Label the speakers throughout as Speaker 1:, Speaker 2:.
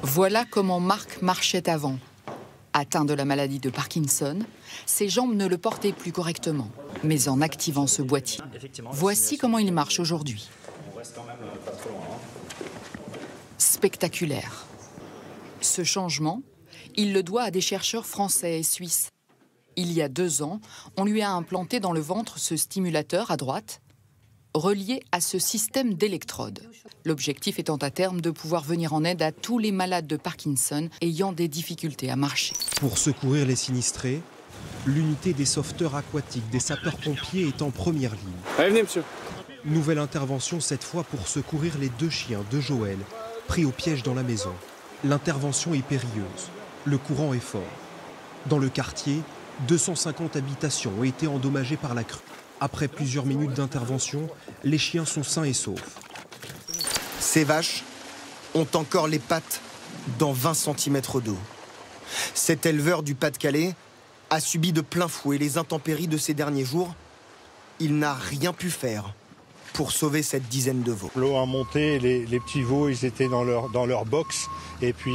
Speaker 1: Voilà comment Marc marchait avant. Atteint de la maladie de Parkinson, ses jambes ne le portaient plus correctement. Mais en activant ce boîtier, voici comment il marche aujourd'hui. Spectaculaire. Ce changement, il le doit à des chercheurs français et suisses. Il y a 2 ans, on lui a implanté dans le ventre ce stimulateur à droite, relié à ce système d'électrodes. L'objectif étant à terme de pouvoir venir en aide à tous les malades de Parkinson ayant des difficultés à marcher.
Speaker 2: Pour secourir les sinistrés, l'unité des sauveteurs aquatiques des sapeurs-pompiers est en première ligne.
Speaker 3: Allez, venez, monsieur.
Speaker 2: Nouvelle intervention cette fois pour secourir les 2 chiens de Joël, pris au piège dans la maison. L'intervention est périlleuse. Le courant est fort. Dans le quartier, 250 habitations ont été endommagées par la crue. Après plusieurs minutes d'intervention, les chiens sont sains et saufs.
Speaker 4: Ces vaches ont encore les pattes dans 20 cm d'eau. Cet éleveur du Pas-de-Calais a subi de plein fouet les intempéries de ces derniers jours. Il n'a rien pu faire pour sauver cette dizaine de veaux.
Speaker 5: L'eau a monté, les petits veaux, ils étaient dans leur box et puis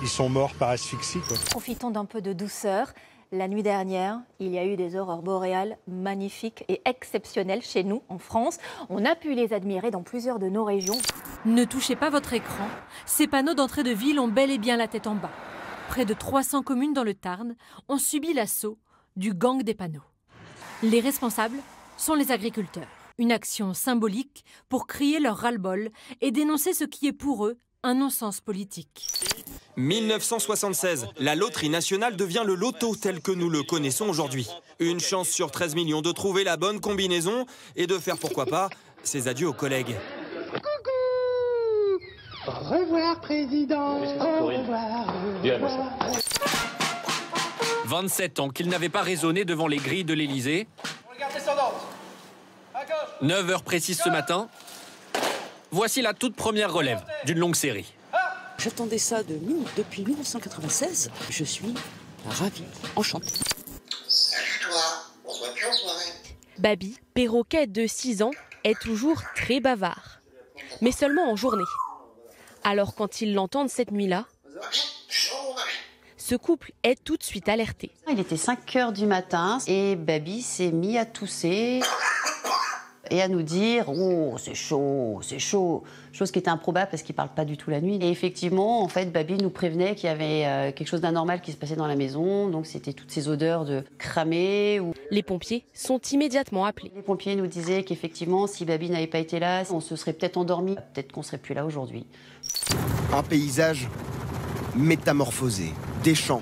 Speaker 5: ils sont morts par asphyxie, quoi.
Speaker 6: Profitons d'un peu de douceur. La nuit dernière, il y a eu des aurores boréales magnifiques et exceptionnelles chez nous, en France. On a pu les admirer dans plusieurs de nos régions.
Speaker 7: Ne touchez pas votre écran. Ces panneaux d'entrée de ville ont bel et bien la tête en bas. Près de 300 communes dans le Tarn ont subi l'assaut du gang des panneaux. Les responsables sont les agriculteurs. Une action symbolique pour crier leur ras-le-bol et dénoncer ce qui est pour eux un non-sens politique.
Speaker 8: 1976, la loterie nationale devient le loto tel que nous le connaissons aujourd'hui. Une chance sur 13 millions de trouver la bonne combinaison et de faire, pourquoi pas, ses adieux aux collègues.
Speaker 9: Coucou! Au revoir, président. Au revoir.
Speaker 10: 27 ans qu'il n'avait pas raisonné devant les grilles de l'Élysée. 9 heures précises ce matin. Voici la toute première relève d'une longue série.
Speaker 11: J'attendais ça depuis 1996. Je suis ravie, enchantée.
Speaker 9: Salut toi, on se voit plus en soirée.
Speaker 12: Babi, perroquet de 6 ans, est toujours très bavard. Mais seulement en journée. Alors quand ils l'entendent cette nuit-là, ce couple est tout de suite alerté.
Speaker 13: Il était 5 heures du matin et Babi s'est mis à tousser et à nous dire « Oh, c'est chaud, c'est chaud ». Chose qui était improbable parce qu'il ne parle pas du tout la nuit. Et effectivement, en fait, Babi nous prévenait qu'il y avait quelque chose d'anormal qui se passait dans la maison. Donc c'était toutes ces odeurs de cramé.
Speaker 12: Les pompiers sont immédiatement appelés.
Speaker 13: Les pompiers nous disaient qu'effectivement, si Babi n'avait pas été là, on se serait peut-être endormi. Peut-être qu'on ne serait plus là aujourd'hui.
Speaker 4: Un paysage métamorphosé. Des champs,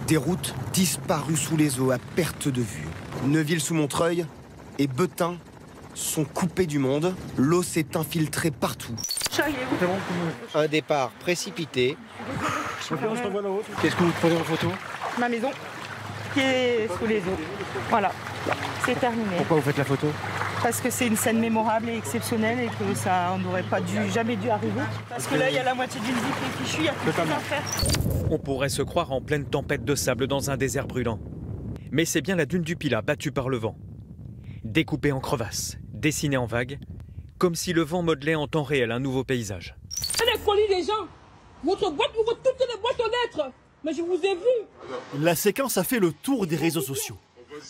Speaker 4: des routes disparues sous les eaux à perte de vue. Neuville-sous-Montreuil et Beutin sont coupés du monde. L'eau s'est infiltrée partout. Un départ précipité.
Speaker 3: Qu'est-ce que vous prenez en photo?
Speaker 14: Ma maison qui est sous les eaux. Voilà, c'est terminé.
Speaker 3: Pourquoi vous faites la photo?
Speaker 14: Parce que c'est une scène mémorable et exceptionnelle et que ça n'aurait pas jamais dû arriver. Parce que là, il y a la moitié d'une vie qui est fichue, il y a plus rien à faire.
Speaker 15: On pourrait se croire en pleine tempête de sable dans un désert brûlant. Mais c'est bien la dune du Pilat battue par le vent. Découpée en crevasses, dessinée en vagues, comme si le vent modelait en temps réel un nouveau paysage.
Speaker 16: Les colis des gens, votre boîte ouvre toutes les boîtes aux lettres. Mais je vous ai vu.
Speaker 17: La séquence a fait le tour des réseaux sociaux.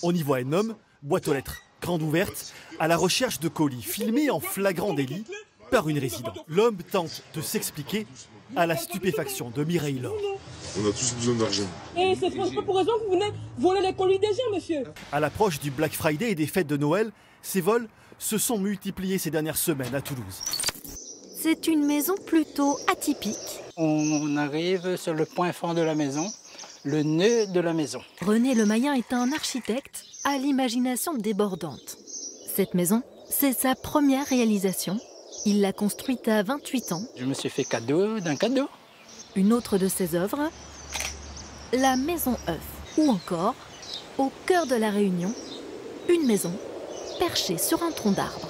Speaker 17: On y voit un homme, boîte aux lettres, grande ouverte, à la recherche de colis, filmé en flagrant délit par une résidente. L'homme tente de s'expliquer à la stupéfaction de Mireille Laure.
Speaker 18: On a tous besoin d'argent.
Speaker 16: Et c'est pas pour raison que vous venez voler les colis des gens, monsieur.
Speaker 17: À l'approche du Black Friday et des fêtes de Noël, ces vols se sont multipliés ces dernières semaines à Toulouse.
Speaker 19: C'est une maison plutôt atypique.
Speaker 20: On arrive sur le point fort de la maison, le nœud de la maison.
Speaker 19: René Lemayen est un architecte à l'imagination débordante. Cette maison, c'est sa première réalisation. Il l'a construite à 28 ans.
Speaker 20: Je me suis fait cadeau d'un cadeau.
Speaker 19: Une autre de ses œuvres, la maison œuf. Ou encore, au cœur de la Réunion, une maison perchée sur un tronc d'arbre.